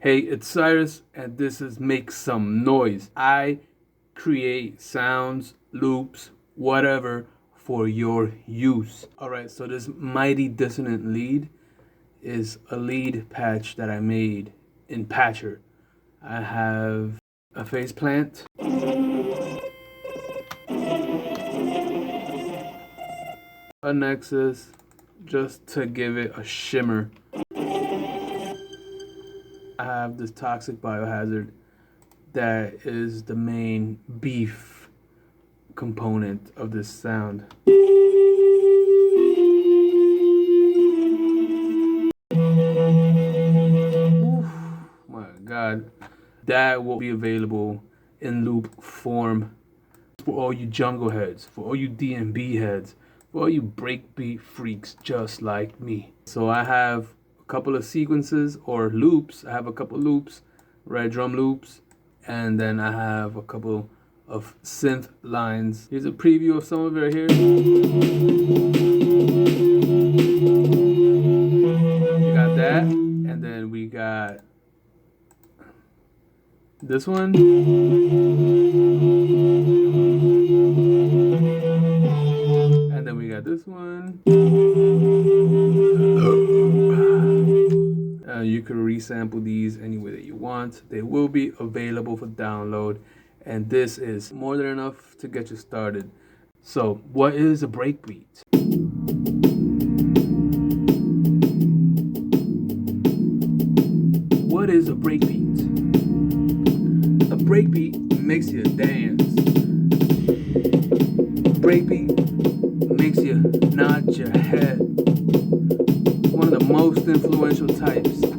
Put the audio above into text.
Hey, it's Cyrus, and this is Make Some Noise. I create sounds, loops, whatever for your use. Alright, so this mighty dissonant lead is a lead patch that I made in Patcher. I have a phase plant, a Nexus, just to give it a shimmer. I have this Toxic Biohazard that is the main beef component of this sound. Oof, my God. That will be available in loop form for all you jungle heads, for all you D&B heads, for all you breakbeat freaks just like me. So I have a couple of sequences or loops. I have a couple loops, red drum loops, and then I have a couple of synth lines. Here's a preview of some of it right here. We got that, and then we got this one. And then we got this one. You can resample these any way that you want. They will be available for download, and this is more than enough to get you started. So, what is a breakbeat? What is a breakbeat? A breakbeat makes you dance. Breakbeat makes you nod your head. One of the most influential types